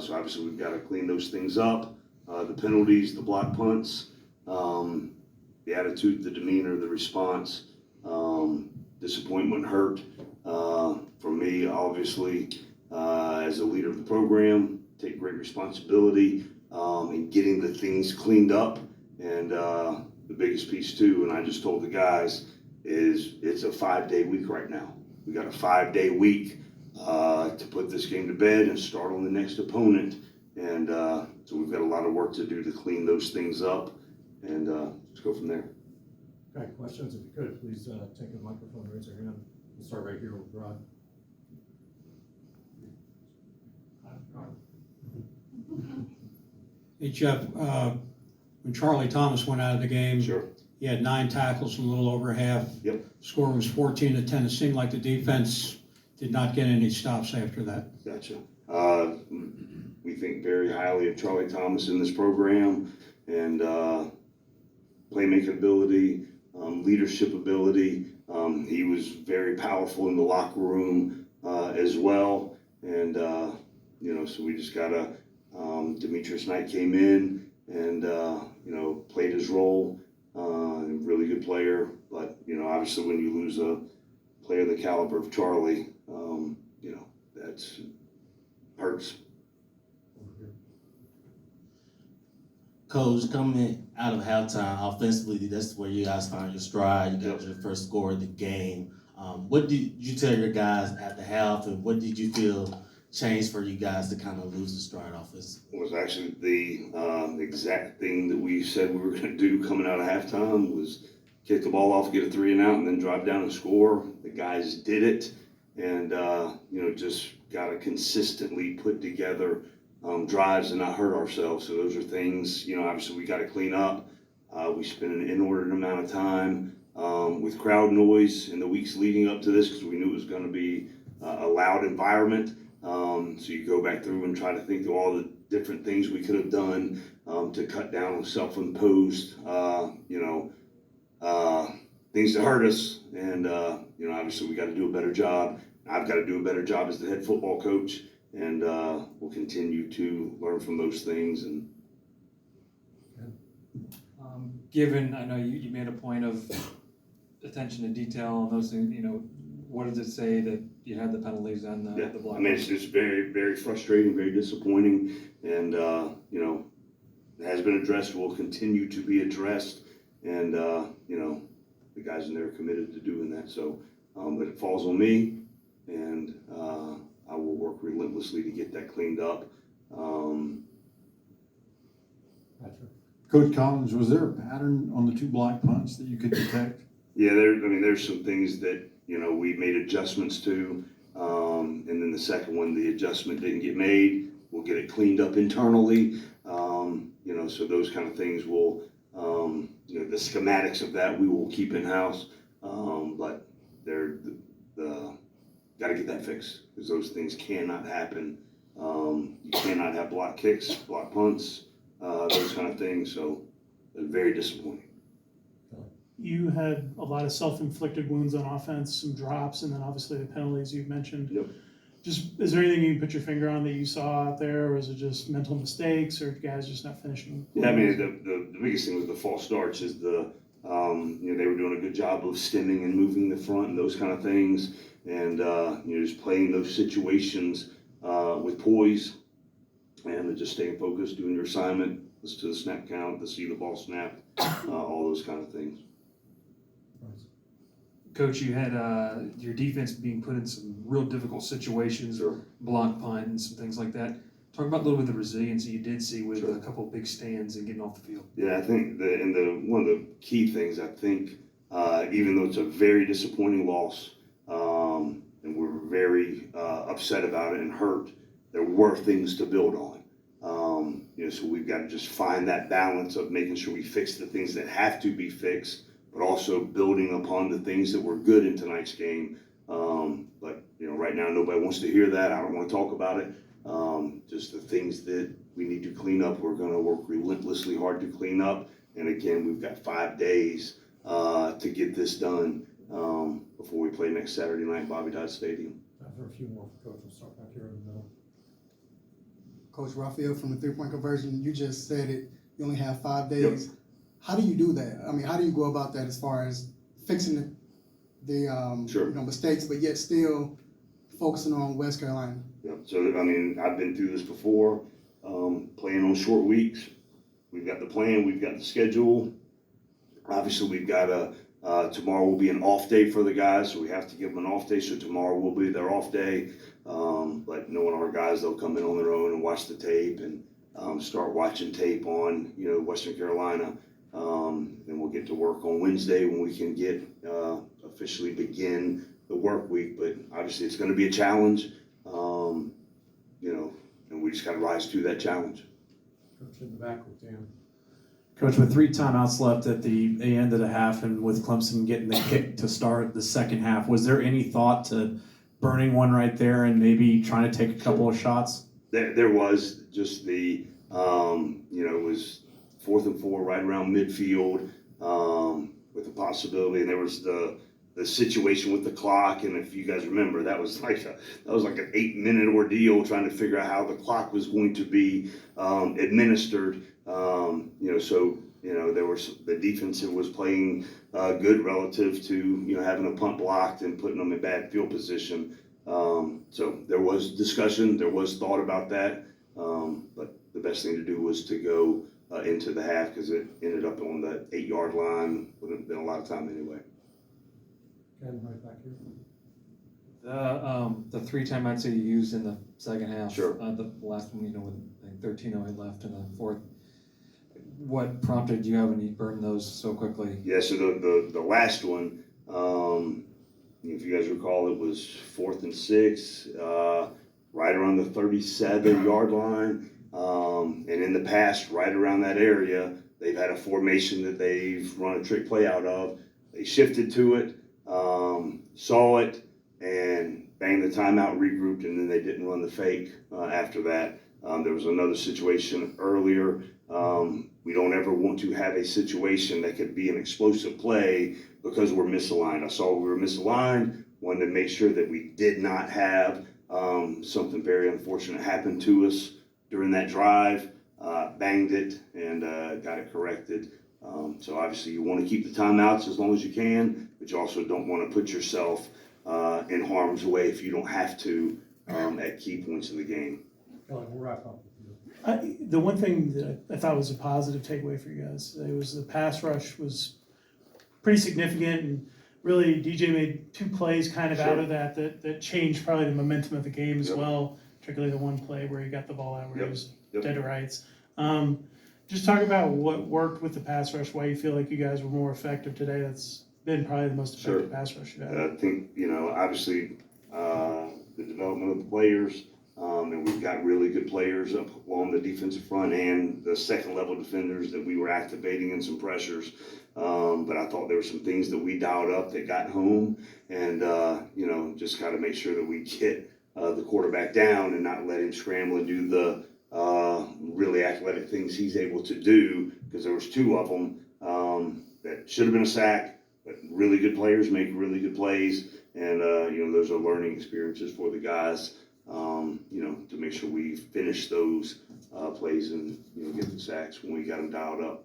So obviously we've got to clean those things up. The penalties, the block punts, the attitude, the demeanor, the response, disappointment, hurt. For me, obviously, as a leader of the program, take great responsibility in getting the things cleaned up. And the biggest piece too, and I just told the guys, is it's a 5-day week right now. We got a 5-day week to put this game to bed and start on the next opponent. And so we've got a lot of work to do to clean those things up, and let's go from there. Okay, questions, if you could, please take the microphone, raise your hand. We'll start right here with Rod. Hey, Jeff, when Charlie Thomas went out of the game, Sure. he had 9 tackles in a little over half. Yep. Score was 14-10. It seemed like the defense did not get any stops after that. Gotcha. We think very highly of Charlie Thomas in this program, and playmaking ability, leadership ability. He was very powerful in the locker room as well. And, so we just got to, Demetrius Knight came in and, played his role. Really good player. But, obviously when you lose a player the caliber of Charlie, that's hurts. Coach, coming out of halftime, offensively, that's where you guys found your stride. You got your first score of the game. What did you tell your guys at the half, and what did you feel changed for you guys to kind of lose the stride offensively? It was actually the exact thing that we said we were going to do coming out of halftime was kick the ball off, get a 3 and out, and then drive down and score. The guys did it, and just got to consistently put together drives and not hurt ourselves. So those are things, obviously we got to clean up. We spent an inordinate amount of time with crowd noise in the weeks leading up to this because we knew it was going to be a loud environment. So you go back through and try to think of all the different things we could have done to cut down on self-imposed, things that hurt us. And, obviously we got to do a better job. I've got to do a better job as the head football coach. And we'll continue to learn from those things. And given, I know you made a point of attention to detail on those things, what does it say that you had the penalties and the block? I mean, it's just very, very frustrating, very disappointing, and it has been addressed, will continue to be addressed, and the guys in there are committed to doing that. So, but it falls on me, and I will work relentlessly to get that cleaned up. Coach Collins, was there a pattern on the 2 block punts that you could detect? Yeah, there's some things that, we made adjustments to, and then the second one, the adjustment didn't get made. We'll get it cleaned up internally, so those kind of things will, the schematics of that we will keep in-house, but got to get that fixed because those things cannot happen. You cannot have block kicks, block punts, those kind of things, so very disappointing. You had a lot of self-inflicted wounds on offense, some drops, and then obviously the penalties you've mentioned. Yep. Just, is there anything you can put your finger on that you saw out there, or is it just mental mistakes, or guys just not finishing? Yeah, I mean, the biggest thing with the false starts is they were doing a good job of stemming and moving the front and those kind of things, and just playing those situations with poise and just staying focused, doing your assignment, listen to the snap count, to see the ball snapped, all those kind of things. Coach, you had your defense being put in some real difficult situations, Sure. block punt and some things like that. Talk about a little bit of the resiliency you did see with Sure. a couple of big stands and getting off the field. Yeah, I think one of the key things, I think, even though it's a very disappointing loss, and we're very upset about it and hurt, there were things to build on. So we've got to just find that balance of making sure we fix the things that have to be fixed, but also building upon the things that were good in tonight's game. But right now nobody wants to hear that. I don't want to talk about it. Just the things that we need to clean up, we're going to work relentlessly hard to clean up. And again, we've got 5 days to get this done before we play next Saturday night at Bobby Dodd Stadium. Time for a few more, Coach. We'll start back here in the middle. Coach Raphael, from the three-point conversion. You just said it, you only have 5 days. How do you do that? I mean, how do you go about that as far as fixing the Sure. mistakes, but yet still focusing on West Carolina? Yeah, so, I mean, I've been through this before, playing on short weeks. We've got the plan, we've got the schedule. Obviously, we've got tomorrow will be an off day for the guys, so we have to give them an off day, so tomorrow will be their off day. But knowing our guys, they'll come in on their own and watch the tape and start watching tape on, Western Carolina. And we'll get to work on Wednesday when we can get officially begin the work week. But obviously, it's going to be a challenge, and we just got to rise to that challenge. Coach in the back with Dan. Coach, with 3 timeouts left at the end of the half and with Clemson getting the kick to start the second half, was there any thought to burning one right there and maybe trying to take a couple of shots? There was just the, it was 4th and 4 right around midfield with the possibility, and there was the situation with the clock. And if you guys remember, that was like an 8-minute ordeal trying to figure out how the clock was going to be administered. There was the defense was playing good relative to having a punt blocked and putting them in bad field position. So there was discussion, there was thought about that, but the best thing to do was to go into the half because it ended up on the 8-yard line. Wouldn't have been a lot of time anyway. Ken, right back here. The 3 timeouts that you used in the second half. Sure. The last one, with I think 13:08 left in the fourth. What prompted you having to burn those so quickly? Yeah, so the last one, if you guys recall, it was 4th and 6, right around the 37-yard line. And in the past, right around that area, they've had a formation that they've run a trick play out of. They shifted to it, saw it, and banged the timeout, regrouped, and then they didn't run the fake after that. There was another situation earlier. We don't ever want to have a situation that could be an explosive play because we're misaligned. I saw we were misaligned, wanted to make sure that we did not have something very unfortunate happen to us during that drive, banged it, and got it corrected. So obviously you want to keep the timeouts as long as you can, but you also don't want to put yourself in harm's way if you don't have to at key points in the game. Kelly, we'll wrap up with you. The one thing that I thought was a positive takeaway for you guys, it was the pass rush was pretty significant, and really DJ made 2 plays kind of out of that changed probably the momentum of the game as well, particularly the one play where he got the ball out where he was dead to rights. Just talk about what worked with the pass rush, why you feel like you guys were more effective today. That's been probably the most effective pass rush you've had. I think, obviously the development of the players, and we've got really good players up along the defensive front and the second level defenders that we were activating in some pressures. But I thought there were some things that we dialed up that got home, and just got to make sure that we get the quarterback down and not let him scramble and do the really athletic things he's able to do, because there was 2 of them that should have been a sack, but really good players make really good plays, and those are learning experiences for the guys, to make sure we finish those plays and get the sacks when we got them dialed up.